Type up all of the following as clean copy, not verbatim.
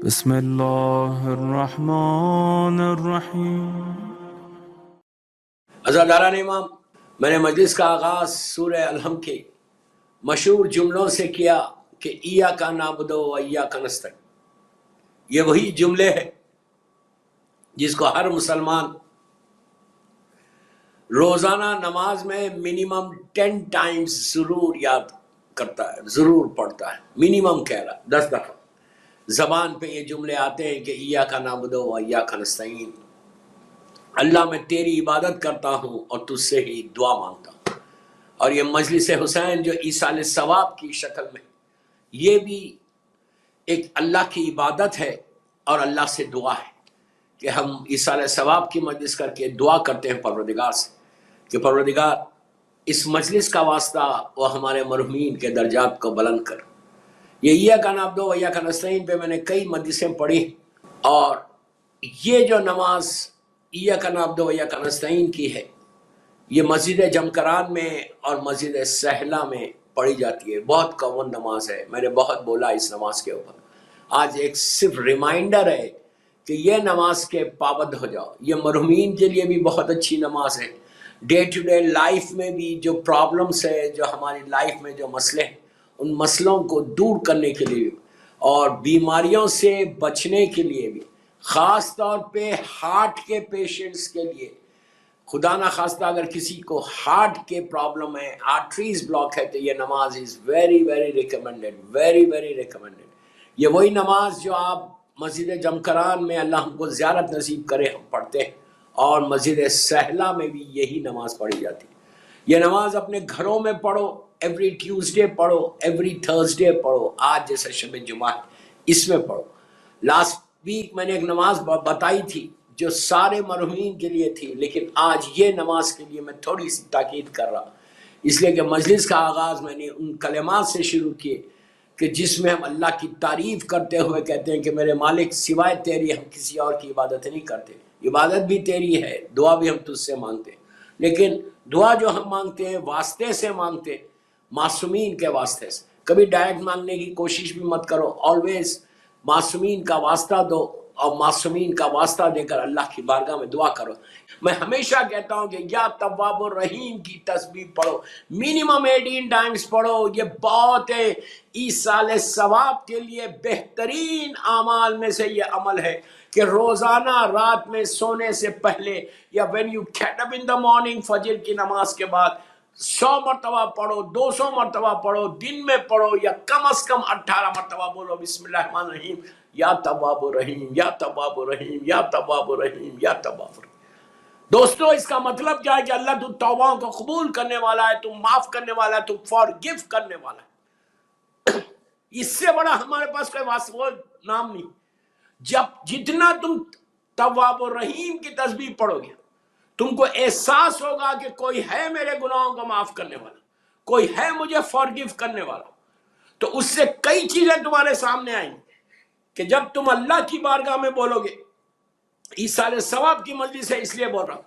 بسم اللہ الرحمن الرحیم۔ عزاداران امام، میں نے مجلس کا آغاز سورہ الحمد کے مشہور جملوں سے کیا کہ ایاک نعبد و ایاک نستعین۔ یہ وہی جملے ہیں جس کو ہر مسلمان روزانہ نماز میں منیمم 10 ٹائمز ضرور یاد کرتا ہے، ضرور پڑھتا ہے، منیمم کہہ رہا 10 دفعہ زبان پہ یہ جملے آتے ہیں کہ ایاک نعبد و ایاک نستعین، اللہ میں تیری عبادت کرتا ہوں اور تجھ سے ہی دعا مانگتا ہوں۔ اور یہ مجلس حسین جو ایصال ثواب کی شکل میں، یہ بھی ایک اللہ کی عبادت ہے اور اللہ سے دعا ہے کہ ہم ایصال ثواب کی مجلس کر کے دعا کرتے ہیں پروردگار سے کہ پروردگار اس مجلس کا واسطہ وہ ہمارے مرحومین کے درجات کو بلند کر۔ یہ ایاک نعبد و ایاک نستعین پہ میں نے کئی مجلسیں پڑھی، اور یہ جو نماز ایاک نعبد و ایاک نستعین کی ہے یہ مسجد جمکران میں اور مسجد سہلا میں پڑھی جاتی ہے، بہت کامن نماز ہے، میں نے بہت بولا اس نماز کے اوپر۔ آج ایک صرف ریمائنڈر ہے کہ یہ نماز کے پابند ہو جاؤ، یہ مرحومین کے لیے بھی بہت اچھی نماز ہے، ڈے ٹو ڈے لائف میں بھی جو پرابلمس ہے، جو ہماری لائف میں جو مسئلے ہیں ان مسئلوں کو دور کرنے کے لیے اور بیماریوں سے بچنے کے لیے بھی، خاص طور پہ ہارٹ کے پیشنٹس کے لیے، خدا نہ خواستہ اگر کسی کو ہارٹ کے پرابلم ہے، آرٹریز بلاک ہے، تو یہ نماز is very very recommended, very very recommended. یہ وہی نماز جو آپ مسجد جمکران میں اللہ ہم کو زیارت نصیب کرے ہم پڑھتے ہیں، اور مسجد سہلا میں بھی یہی نماز پڑھی جاتی ہے۔ یہ نماز اپنے گھروں میں پڑھو، ایوری ٹیوزڈے پڑھو، ایوری تھرسڈے پڑھو، آج جیسے شب جمعہ ہے اس میں پڑھو۔ لاسٹ ویک میں نے ایک نماز بتائی تھی جو سارے مرحومین کے لیے تھی، لیکن آج یہ نماز کے لیے میں تھوڑی سی تاکید کر رہا، اس لیے کہ مجلس کا آغاز میں نے ان کلمات سے شروع کیے کہ جس میں ہم اللہ کی تعریف کرتے ہوئے کہتے ہیں کہ میرے مالک سوائے تیری ہم کسی اور کی عبادت نہیں کرتے، عبادت بھی تیری ہے، دعا بھی ہم تجھ سے مانگتے ہیں، لیکن دعا جو ہم مانگتے ہیں واسطے سے مانگتے ہیں، معصومین کے واسطے سے۔ کبھی ڈائریکٹ مانگنے کی کوشش بھی مت کرو، آلویز معصومین کا واسطہ دو اور معصومین کا واسطہ دے کر اللہ کی بارگاہ میں دعا کرو۔ میں ہمیشہ کہتا ہوں کہ یا تواب الرحیم کی تسبیح پڑھو، منیمم 18 ٹائمز پڑھو، یہ بہت ہے، ایصال ثواب کے لیے بہترین اعمال میں سے یہ عمل ہے کہ روزانہ رات میں سونے سے پہلے یا when you get up in the morning فجر کی نماز کے بعد 100 مرتبہ پڑھو، 200 مرتبہ پڑھو، دن میں پڑھو، یا کم از کم 18 مرتبہ بولو بسم اللہ الرحمن الرحیم، یا تواب الرحیم، یا تواب الرحیم، یا تواب الرحیم، یا تواب الرحیم۔ دوستو اس کا مطلب کیا ہے کہ اللہ تو توباؤں کو قبول کرنے والا ہے، تو معاف کرنے والا ہے، تو فارگیو کرنے والا ہے۔ اس سے بڑا ہمارے پاس کوئی وہ نام نہیں۔ جتنا تم تواب الرحیم کی تسبیح پڑھو گے تم کو احساس ہوگا کہ کوئی ہے میرے گناہوں کو معاف کرنے والا، کوئی ہے مجھے فارگیو کرنے والا، تو اس سے کئی چیزیں تمہارے سامنے آئیں گی کہ جب تم اللہ کی بارگاہ میں بولو گے، ایصال ثواب کی مجلس ہے اس لیے بول رہا ہوں،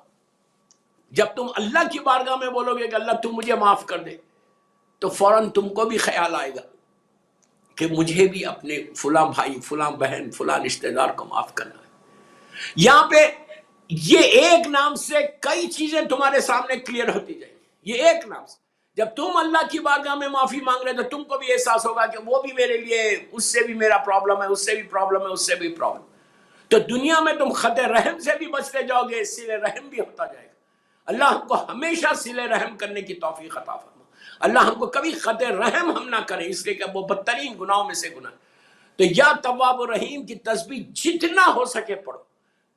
جب تم اللہ کی بارگاہ میں بولو گے کہ اللہ تم مجھے معاف کر دے، تو فوراً تم کو بھی خیال آئے گا کہ مجھے بھی اپنے فلاں بھائی، فلاں بہن، فلاں رشتہ دار کو معاف کرنا ہے۔ یہاں پہ یہ ایک نام سے کئی چیزیں تمہارے سامنے کلیئر ہوتی جائیں گی۔ یہ ایک نام سے جب تم اللہ کی بارگاہ میں معافی مانگ رہے تو تم کو بھی احساس ہوگا کہ وہ بھی میرے لیے، اس سے بھی میرا پرابلم ہے، اس سے بھی پرابلم ہے، اس سے بھی پرابلم، تو دنیا میں تم خط رحم سے بھی بچتے جاؤ گے، صلہ رحم بھی ہوتا جائے گا۔ اللہ ہم کو ہمیشہ صلہ رحم کرنے کی توفیق عطا فرما۔ اللہ ہم کو کبھی خط رحم ہم نہ کریں، اس لیے کہ وہ بدترین گناہوں میں سے گناہ۔ تو یا تواب الرحیم کی تسبیح جتنا ہو سکے پڑھو،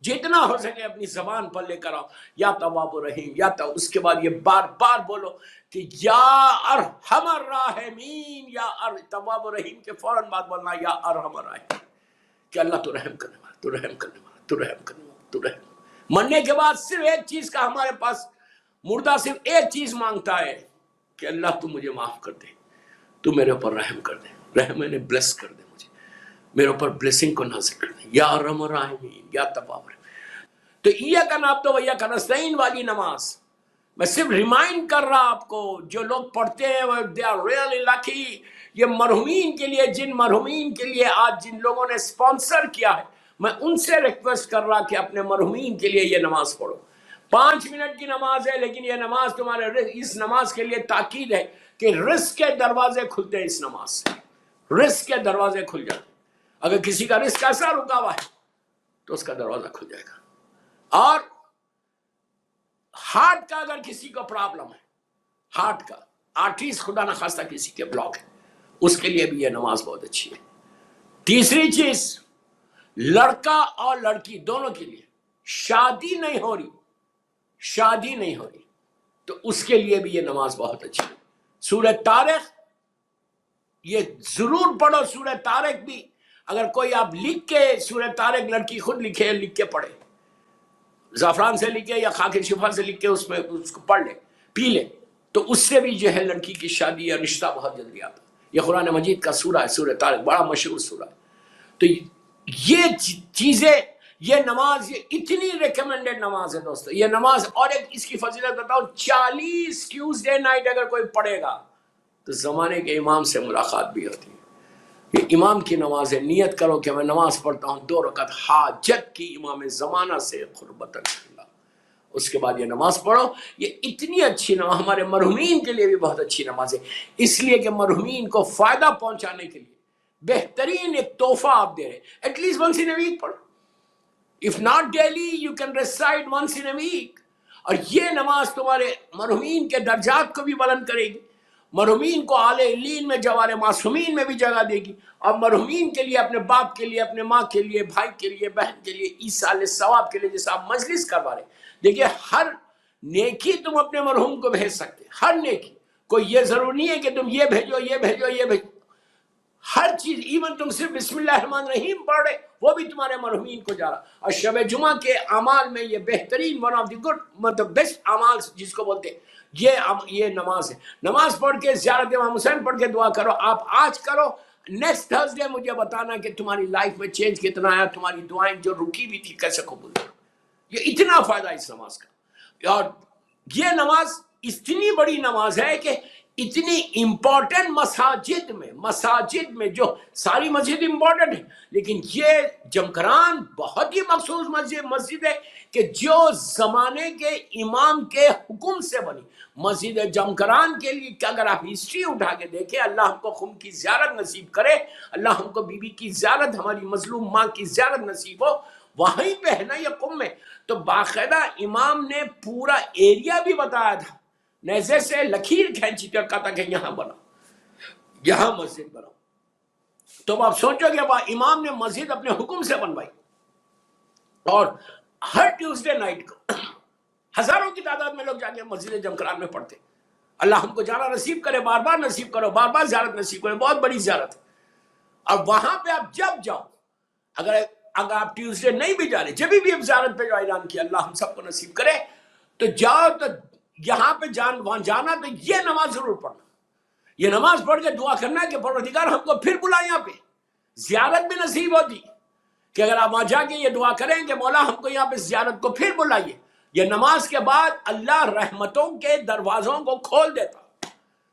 جتنا ہو سکے اپنی زبان پر لے کر آؤ، یا تواب الرحیم، یا تو اس کے بعد یہ بار بار بولو کہ یا ارحم الراحمین، یا تواب الرحیم کے فوراً بعد بولنا یا ارحم الراحمین، کہ اللہ تو رحم کرنے والا، تو رحم کرنے والا، تو رحم کرنے والا، تو رحم۔ مرنے کے بعد صرف ایک چیز کا ہمارے پاس، مردہ صرف ایک چیز مانگتا ہے کہ اللہ تو مجھے معاف کر دے، تو میرے اوپر رحم کر دے، رحم نے بلیس کر دے، مجھے میرے اوپر بلیسنگ کو نازل کر دے، یا ارحم الراحمین، یا تواب الرحیم۔ تو ایاک نعبد و ایاک نستعین والی نماز میں صرف ریمائنڈ کر رہا آپ کو، جو لوگ پڑھتے ہیں وہ دے آر ریئلی لکی. یہ مرحومین کے لیے، جن مرحومین کے لیے آج جن لوگوں نے سپانسر کیا ہے، میں ان سے ریکویسٹ کر رہا کہ اپنے مرحومین کے لیے یہ نماز پڑھو. 5 منٹ کی نماز ہے، لیکن یہ نماز تمہارے اس نماز کے لیے تاکید ہے کہ رزق کے دروازے کھلتے ہیں اس نماز سے. رزق کے دروازے کھل جاتے. اگر کسی کا رزق ایسا رکا ہوا ہے تو اس کا دروازہ کھل جائے گا. اور ہارٹ کا اگر کسی کو پرابلم ہے، ہارٹ کا آرٹریز خدا نہ خواستہ کسی کے بلاک ہے، اس کے لیے بھی یہ نماز بہت اچھی ہے. تیسری چیز، لڑکا اور لڑکی دونوں کے لیے شادی نہیں ہو رہی تو اس کے لیے بھی یہ نماز بہت اچھی ہے. سورہ طارق یہ ضرور پڑھو. سورہ طارق بھی اگر کوئی آپ لکھ کے سورہ طارق لڑکی خود لکھے، لکھ کے پڑھے، زعفران سے لکھے یا خاک شفا سے لکھ کے اس میں اس کو پڑھ لے، پی لے، تو اس سے بھی جو ہے لڑکی کی شادی یا رشتہ بہت جلدی آتا. یہ قرآن مجید کا سورہ ہے، سورہ طارق، بڑا مشہور سورہ ہے. تو یہ چیزیں، یہ نماز، یہ اتنی ریکمینڈڈ نماز ہے دوستو یہ نماز. اور ایک اس کی فضیلت بتاؤ، 40 ٹیوزڈے نائٹ اگر کوئی پڑھے گا تو زمانے کے امام سے ملاقات بھی ہوتی ہے. یہ امام کی نماز ہے. نیت کرو کہ میں نماز پڑھتا ہوں 2 رکعت حاجت کی امام زمانہ سے قربت اللہ. اس کے بعد یہ نماز پڑھو. یہ اتنی اچھی نماز ہمارے مرحومین کے لیے بھی بہت اچھی نماز ہے، اس لیے کہ مرحومین کو فائدہ پہنچانے کے لیے بہترین ایک تحفہ آپ دے رہے. At least once in a week پڑھو. If not daily, you can recite once in a week. اور یہ نماز تمہارے مرحومین کے درجات کو بھی بلند کرے گی، مرحومین کو اعلی علین میں، جوار معصومین میں بھی جگہ دے گی. اور مرحومین کے لیے، اپنے باپ کے لیے، اپنے ماں کے لیے، بھائی کے لیے، بہن کے لیے، ایصال ثواب کے لیے، جیسے آپ مجلس کروا رہے. دیکھیے ہر نیکی تم اپنے مرحوم کو بھیج سکتے، ہر نیکی. کوئی یہ ضرور نہیں ہے کہ تم یہ بھیجو، یہ بھیجو، یہ بھیجو. ہر چیز، ایون تم صرف بسم اللہ الرحمن الرحیم پڑھ رہے، وہ بھی تمہارے مرحومین کو جا رہا. اور شب جمعہ کے اعمال میں یہ بہترین، ون آف دی گڈ، مطلب بیسٹ اعمال جس کو بولتے ہیں، یہ نماز ہے. نماز پڑھ کے زیارت امام حسین پڑھ کے دعا کرو. آپ آج کرو، نیکسٹ تھرسڈے مجھے بتانا کہ تمہاری لائف میں چینج کتنا آیا، تمہاری دعائیں جو رکی بھی تھی کیسے قبول ہوئی. یہ اتنا فائدہ اس نماز کا. اور یہ نماز اتنی بڑی نماز ہے کہ اتنی امپورٹنٹ مساجد میں جو ساری مسجد امپورٹنٹ ہے، لیکن یہ جمکران بہت ہی مخصوص مسجد ہے کہ جو زمانے کے امام کے حکم سے بنی. مسجد جمکران کے لیے کہ اگر آپ ہسٹری اٹھا کے دیکھیں، اللہ ہم کو خم کی زیارت نصیب کرے، اللہ ہم کو بی بی کی زیارت، ہماری مظلوم ماں کی زیارت نصیب ہو. وہیں پہ ہے نا یہ قم میں. تو باقاعدہ امام نے پورا ایریا بھی بتایا تھا، نیزے سے لکیر کھینچی کر کہا تھا کہ یہاں بنا، یہاں مسجد بنا. تو آپ سوچو کہ امام نے مسجد اپنے حکم سے بنوائی. اور ہر ٹیوزڈے نائٹ کو ہزاروں کی تعداد میں لوگ جا کے مسجد جمکران میں پڑھتے. اللہ ہم کو جانا نصیب کرے، بار بار نصیب کرو، بار بار زیارت نصیب کرے. بہت بڑی زیارت ہے. اور وہاں پہ آپ جب جاؤ، اگر آپ ٹیوزڈے نہیں بھی جا رہے، جب بھی اب زیارت پہ جو اعلان کیا اللہ ہم سب کو نصیب کرے، تو جاؤ. تو یہاں پہ وہاں جانا تو یہ نماز ضرور پڑھنا. یہ نماز پڑھ کے دعا کرنا ہے کہ پروردگار ہم کو پھر بلا یہاں پہ. زیارت بھی نصیب ہوتی کہ اگر آپ وہاں جا کے یہ دعا کریں کہ مولا ہم کو یہاں پہ زیارت کو پھر بلائیے. یہ نماز کے بعد اللہ رحمتوں کے دروازوں کو کھول دیتا.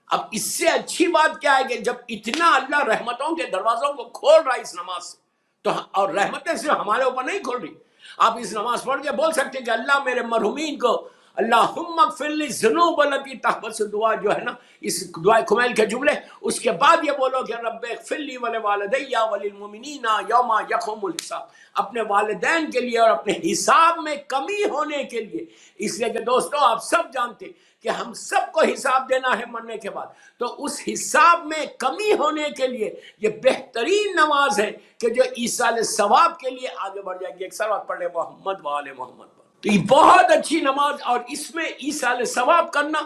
اب اس سے اچھی بات کیا ہے کہ جب اتنا اللہ رحمتوں کے دروازوں کو کھول رہا ہے اس نماز سے، تو اور رحمتیں صرف ہمارے اوپر نہیں کھول رہی. آپ اس نماز پڑھ کے بول سکتے کہ اللہ میرے مرحومین کو، اللہم اغفر لی ذنوب التی تحبس، دعا جو ہے نا اس دعائے کمیل کے جملے، اس کے بعد یہ بولو کہ رب اغفر لی ولوالدی وللمؤمنین یوم یقوم الحساب، اپنے والدین کے لیے اور اپنے حساب میں کمی ہونے کے لیے. اس لیے کہ دوستو آپ سب جانتے کہ ہم سب کو حساب دینا ہے مرنے کے بعد. تو اس حساب میں کمی ہونے کے لیے یہ بہترین نماز ہے کہ جو ایصال ثواب کے لیے آگے بڑھ جائے گی. ایک سلوات پڑھ لے محمد و آل محمد. تو یہ بہت اچھی نماز، اور اس میں ایصال ثواب کرنا.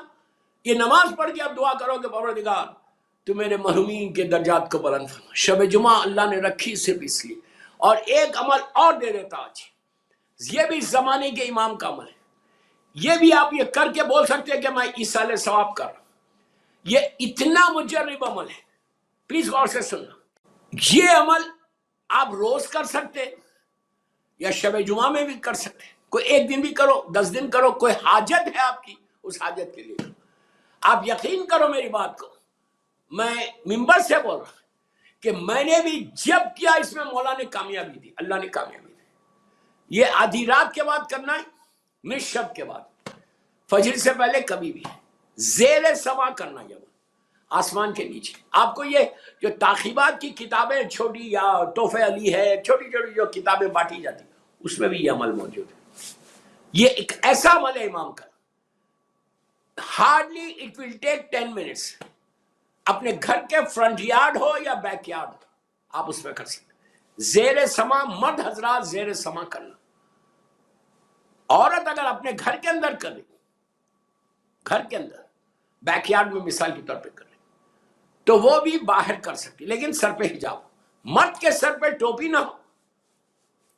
یہ نماز پڑھ کے آپ دعا کرو کہ پروردگار تو میرے مرحومین کے درجات کو بلند فرما. شب جمعہ اللہ نے رکھی صرف اس لیے. اور ایک عمل اور دے دیتا آج، یہ بھی زمانے کے امام کا عمل ہے. یہ بھی آپ یہ کر کے بول سکتے ہیں کہ میں ایصال ثواب کر رہا ہوں. یہ اتنا مجرب عمل ہے، پلیز غور سے سننا. یہ عمل آپ روز کر سکتے یا شب جمعہ میں بھی کر سکتے. کوئی ایک دن بھی کرو، 10 دن کرو. کوئی حاجت ہے آپ کی اس حاجت کے لیے. آپ یقین کرو میری بات کو, میں ممبر سے بول رہا کہ میں نے بھی جب کیا اس میں مولا نے کامیابی دی, اللہ نے کامیابی دی. یہ آدھی رات کے بعد کرنا ہے, نصف شب کے بعد, فجر سے پہلے کبھی بھی, زیر سما کرنا ہے آسمان کے نیچے. آپ کو یہ جو تاخیبات کی کتابیں چھوٹی یا تحفہ علی ہے, چھوٹی چھوٹی جو کتابیں بانٹی جاتی, اس میں بھی یہ عمل موجود ہے. یہ ایک ایسا عمل ہے امام کا, hardly it will take 10 minutes. اپنے گھر کے فرنٹ یارڈ ہو یا بیک یارڈ ہو, آپ اس میں کر سکتے. زیر سما, مرد حضرات زیر سما کرنا. عورت اگر اپنے گھر کے اندر کرے, گھر کے اندر بیک یارڈ میں مثال کے طور پہ کرے, تو وہ بھی باہر کر سکتی, لیکن سر پہ حجاب. مرد کے سر پہ ٹوپی نہ ہو,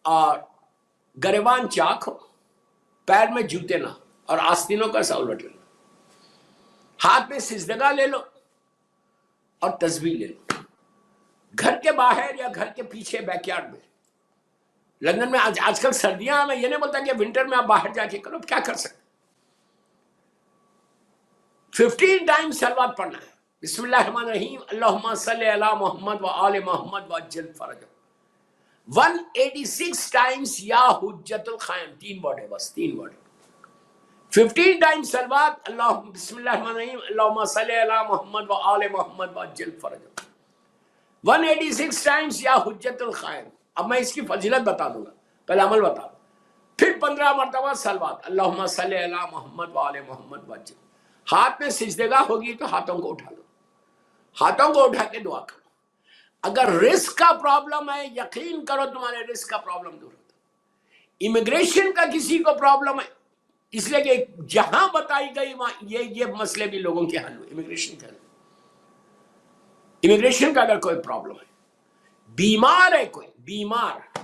اور گریبان چاک ہو, پیر میں جوتے نہ ہو, اور آستینوں کا سہولت لے لو, ہاتھ میں سجدگاہ لے لو اور تسبیح لے لو. گھر کے باہر یا گھر کے پیچھے بیک یارڈ میں. لندن میں آج کل سردیاں, میں یہ نہیں بولتا کہ ونٹر میں آپ باہر جا کے کرو, کیا کر سکتے. 15 ٹائمز سلوات پڑھنا ہے. بسم اللہ الرحمن الرحیم, اللہم صلی علی محمد و آل محمد وعجل فرجہ. 186 ٹائمز یا حجت القائم, 3 ورڈ ہے بس, 3 ورڈ. 15 ٹائمز سلوات, اللہم بسم اللہ الرحمن الرحیم, اللہم صلی علی محمد و آل محمد وعجل فرجہ. 186 ٹائمز یا حجت القائم. اب میں اس کی فضیلت بتا دوں گا, پہلے عمل بتا دوں. پھر 15 مرتبہ سلوات, اللہم صلی علی محمد و آل محمد وعجل. ہاتھ میں سجدگاہ ہوگی تو ہاتھوں کو اٹھا لو, ہاتھوں کو اٹھا کے دعا کرو. اگر رزق کا پرابلم ہے, یقین کرو تمہارے رزق کا پرابلم دور ہوتا. امیگریشن کا کسی کو پرابلم ہے, اس لیے کہ جہاں بتائی گئی وہاں یہ مسئلے بھی لوگوں کے حل ہوئے. امیگریشن کا, امیگریشن کا اگر کوئی پرابلم ہے, بیمار ہے کوئی, بیمار,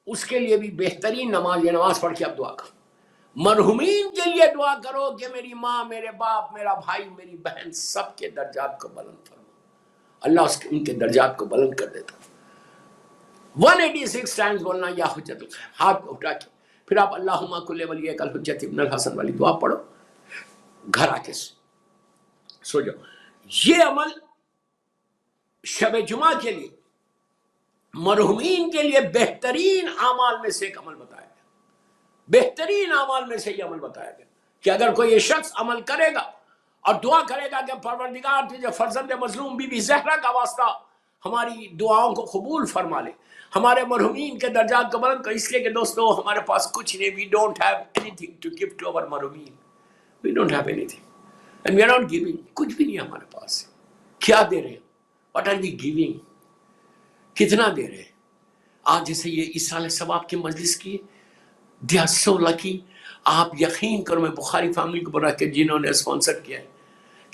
اس کے لیے بھی بہترین نماز, یہ نماز پڑھ کے اب دعا کرو. مرحومین کے لیے دعا کرو کہ میری ماں, میرے باپ, میرا بھائی, میری بہن, سب کے درجات کو بلند فرما. اللہ ان کے درجات کو بلند کر دیتا. 186 ٹائمز بولنا یا حجت القائم, ہاتھ اٹھا کے. پھر آپ اللہم کل ولیک الحجت ابن الحسن والی دعا پڑھو, گھر آ کے سو جاؤ. یہ عمل شب جمعہ کے لیے, مرحومین کے لیے بہترین اعمال میں سے ایک عمل بتایا گیا. بہترین اعمال میں سے یہ عمل بتایا گیا کہ اگر کوئی یہ شخص عمل کرے گا اور دعا کرے گا کہ پروردگار تجھے فرزند مظلوم بی بی زہرا کا واسطہ ہماری دعاؤں کو قبول فرما لے, ہمارے مرحومین کے درجات کو بلند کر. اس لیے کہ دوستو ہمارے پاس کچھ نہیں, we don't have anything to give to our مرحومین. we don't have anything and we are not giving. کچھ بھی نہیں ہمارے پاس. کیا دے رہے ہیں, what are we giving, کتنا دے رہے ہیں. آج جیسے یہ ایصال ثواب کی مجلس کی, they are so lucky. آپ یقین کرو, میں بخاری فیملی کو بڑھا کے جنہوں نے اسپانسر کیا ہے,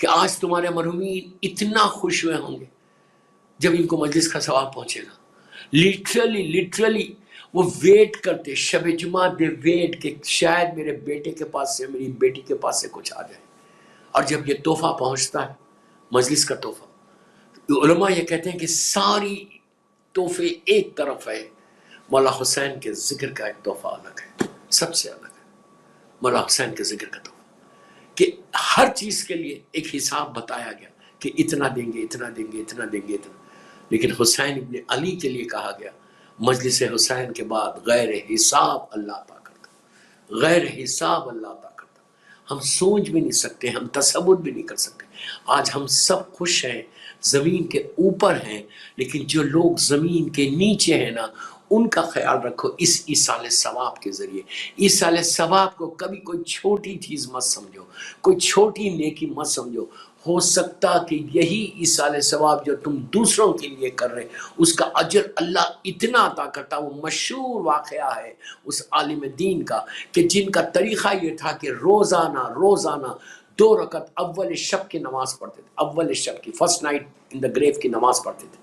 کہ آج تمہارے مرحومین اتنا خوش ہوئے ہوں گے جب ان کو مجلس کا ثواب پہنچے گا. لٹرلی وہ ویٹ کرتے, شب جمعہ دے ویٹ کہ شاید میرے بیٹے کے پاس سے, میری بیٹی کے پاس سے کچھ آ جائے. اور جب یہ تحفہ پہنچتا ہے, مجلس کا تحفہ, علماء یہ کہتے ہیں کہ ساری تحفے ایک طرف ہے, مولا حسین کے ذکر کا ایک تحفہ الگ ہے, سب سے الگ ہے مولا حسین کے ذکر کا تحفہ. کہ ہر چیز کے لیے ایک حساب بتایا گیا کہ اتنا دیں گے, اتنا دیں گے, اتنا دیں گے, اتنا. لیکن حسین ابن علی کے لیے کہا گیا مجلس حسین کے بعد غیر حساب اللہ عطا کرتا, غیر حساب اللہ عطا کرتا. ہم سوچ بھی نہیں سکتے, ہم تصور بھی نہیں کر سکتے. آج ہم سب خوش ہیں, زمین کے اوپر ہیں, لیکن جو لوگ زمین کے نیچے ہیں نا, ان کا خیال رکھو اس ایصال ثواب کے ذریعے. ایصال ثواب کو کبھی کوئی چھوٹی چیز مت سمجھو, کوئی چھوٹی نیکی مت سمجھو. ہو سکتا کہ یہی ایصال ثواب جو تم دوسروں کے لیے کر رہے, اس کا اجر اللہ اتنا عطا کرتا. وہ مشہور واقعہ ہے اس عالم دین کا کہ جن کا طریقہ یہ تھا کہ روزانہ 2 رکعت اول شب کی نماز پڑھتے تھے, اول شب کی, فرسٹ نائٹ ان دا گریو کی نماز پڑھتے تھے.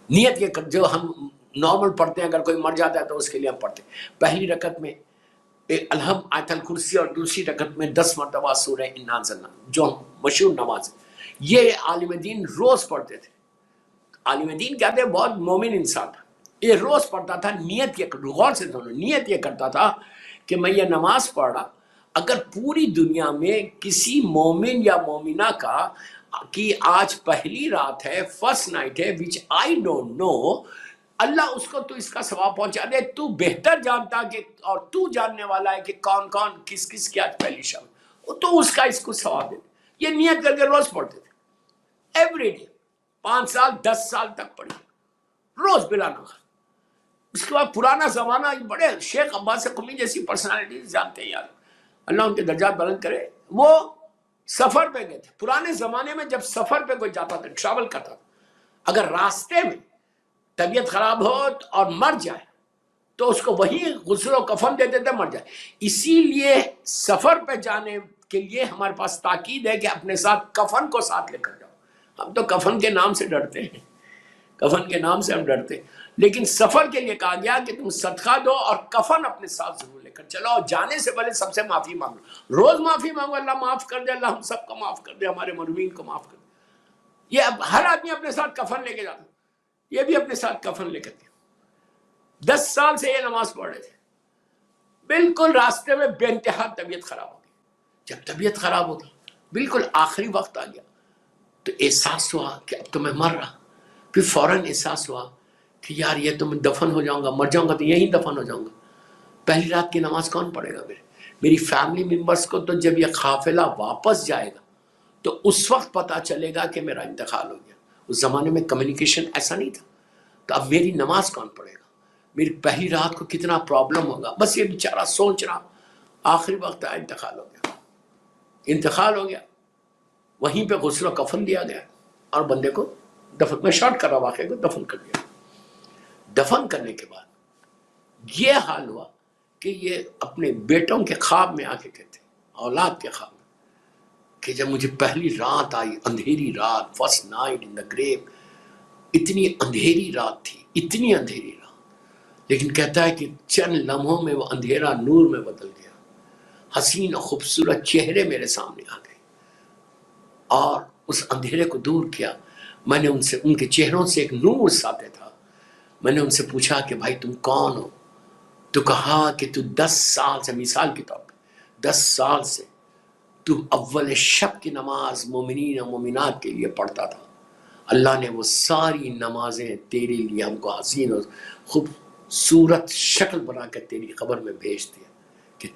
نیت یہ جو ہم نارمل پڑھتے ہیں, اگر کوئی مر جاتا ہے تو اس کے لیے ہم پڑھتے ہیں. پہلی رکعت میں الحمد آیت الکرسی, اور دوسری رکعت میں 10 مرتبہ سورہ انا انزلنا, جو مشہور نماز ہے. یہ عالم دین روز پڑھتے تھے. عالم دین کہتے ہیں بہت مومن انسان تھا, یہ روز پڑھتا تھا. نیت یہ, غور سے سنو, نیت یہ کرتا تھا کہ میں یہ نماز پڑھ رہا, اگر پوری دنیا میں کسی مومن یا مومنہ کا کہ آج پہلی رات ہے، فرسٹ نائٹ ہے، وچ آئی ڈونٹ نو، اللہ اس کو تو اس کا ثواب پہنچا دے. تو بہتر جانتا کہ اور تو جاننے والا ہے کہ کون کون کس کس کی آج پہلی شب، تو اس کا اس کو ثواب دے. یہ نیت کر کے روز پڑھتے تھے ایوری ڈے، 5 سال 10 سال تک پڑھی روز بلا نخر. اس کے بعد پرانا زمانہ بڑے شیخ عباس قمی جیسی پرسنالٹیز جانتے ہیں یار، اللہ ان کے درجات بلند کرے، وہ سفر پہ گئے تھے. پرانے زمانے میں جب سفر پہ کوئی جاتا تھا، ٹریول کرتا تھا، اگر راستے میں طبیعت خراب ہو اور مر جائے تو اس کو وہی غسل و کفن دیتے تھے، مر جائے. اسی لیے سفر پہ جانے کے لیے ہمارے پاس تاکید ہے کہ اپنے ساتھ کفن کو ساتھ لے کر جاؤ. ہم تو کفن کے نام سے ڈرتے ہیں، کفن کے نام سے ہم ڈرتے ہیں، لیکن سفر کے لیے کہا گیا کہ تم صدقہ دو اور کفن اپنے ساتھ ضرور لے کر چلو، اور جانے سے پہلے سب سے معافی مانگو، روز معافی مانگو، اللہ معاف کر دے، اللہ ہم سب کو معاف کر دے، ہمارے مرحومین کو معاف کر دے. یہ اب ہر آدمی اپنے ساتھ کفن لے کے جاتا، یہ بھی اپنے ساتھ کفن لے کر گیا. 10 سال سے یہ نماز پڑھ رہے تھے، بالکل راستے میں بے انتہا طبیعت خراب ہو گئی. جب طبیعت خراب ہوگی بالکل آخری وقت آ گیا تو احساس ہوا کہ اب تو میں مر رہا. پھر فوراً احساس ہوا کہ یار یہ تو میں دفن ہو جاؤں گا، مر جاؤں گا تو یہیں دفن ہو جاؤں گا. پہلی رات کی نماز کون پڑھے گا؟ میری فیملی ممبرس کو تو جب یہ قافلہ واپس جائے گا تو اس وقت پتہ چلے گا کہ میرا انتقال ہو گیا. اس زمانے میں کمیونیکیشن ایسا نہیں تھا. تو اب میری نماز کون پڑھے گا؟ میری پہلی رات کو کتنا پرابلم ہوگا. بس یہ بیچارہ سوچ رہا، آخری وقت آیا، انتقال ہو گیا. انتقال ہو گیا، وہیں پہ غسل و کفن دیا گیا اور بندے کو دفن، میں شارٹ کر رہا واقعے کو، دفن کر دیا. دفن کرنے کے بعد یہ حال ہوا کہ یہ اپنے بیٹوں کے خواب میں آ کے کہتے، اولاد کے خواب میں، کہ جب مجھے پہلی رات آئی، اندھیری رات، فرسٹ نائٹ ان دا گریو، اتنی اندھیری رات تھی، اتنی اندھیری رات، لیکن کہتا ہے کہ چند لمحوں میں وہ اندھیرا نور میں بدل گیا. حسین و خوبصورت چہرے میرے سامنے آ گئے اور اس اندھیرے کو دور کیا. میں نے ان کے چہروں سے ایک نور ساطع تھا. میں نے ان سے پوچھا کہ بھائی تم کون ہو؟ تو کہا کہ تو 10 سال سے، مثال کے طور پہ 10 سال سے تو اول شب کی نماز مومنین و مومنات کے لیے پڑھتا تھا. اللہ نے وہ ساری نمازیں تیرے لیے ہم کو حسین اور خوبصورت شکل بنا کر تیری قبر میں بھیج دیا کہ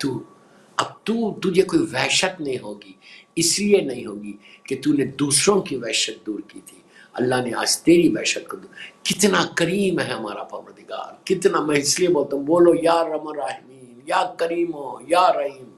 تجھے کوئی وحشت نہیں ہوگی. اس لیے نہیں ہوگی کہ تو نے دوسروں کی وحشت دور کی تھی، اللہ نے آج تیری وحشت کو دور. کتنا کریم ہے ہمارا پروردگار، کتنا. میں اس لیے بولتا ہوں، بولو یا رحم الراحمین، یا کریم ہو یا رحیم،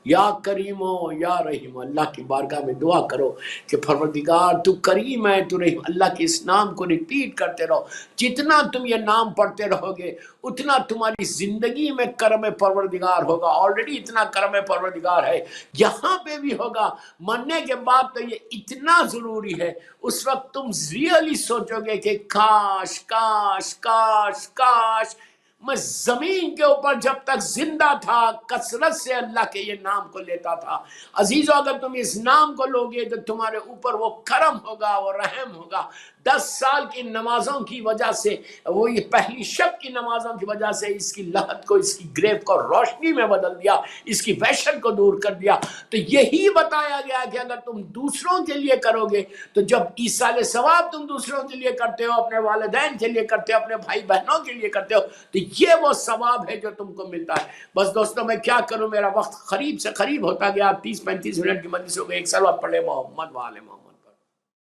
یا کریم ہو یا رحیم. اللہ کی بارگاہ میں دعا کرو کہ پروردگار تو کریم ہے، تو رحیم. اللہ کے اس نام کو ریپیٹ کرتے رہو. جتنا تم یہ نام پڑھتے رہو گے اتنا تمہاری زندگی میں کرم پروردگار ہوگا. آلریڈی اتنا کرم پروردگار ہے، یہاں پہ بھی ہوگا. مرنے کے بعد تو یہ اتنا ضروری ہے. اس وقت تم ریئلی سوچو گے کہ کاش کاش کاش کاش میں زمین کے اوپر جب تک زندہ تھا کثرت سے اللہ کے یہ نام کو لیتا تھا. عزیزو، اگر تم اس نام کو لوگے تو تمہارے اوپر وہ کرم ہوگا، وہ رحم ہوگا. 10 سال کی نمازوں کی وجہ سے، وہ یہ پہلی شب کی نمازوں کی وجہ سے اس کی لہت کو، اس کی گریف کو روشنی میں بدل دیا، اس کی وحشت کو دور کر دیا. تو یہی بتایا گیا کہ اگر تم دوسروں کے لیے کرو گے تو جب ایصال ثواب تم دوسروں کے لیے کرتے ہو، اپنے والدین کے لیے کرتے ہو، اپنے بھائی بہنوں کے لیے کرتے ہو، تو یہ وہ ثواب ہے جو تم کو ملتا ہے. بس دوستوں، میں کیا کروں، میرا وقت قریب سے قریب ہوتا گیا. 30-35 منٹ کی مجلس ہو گئی. ایک سلوات پڑھے محمد وآل محمد.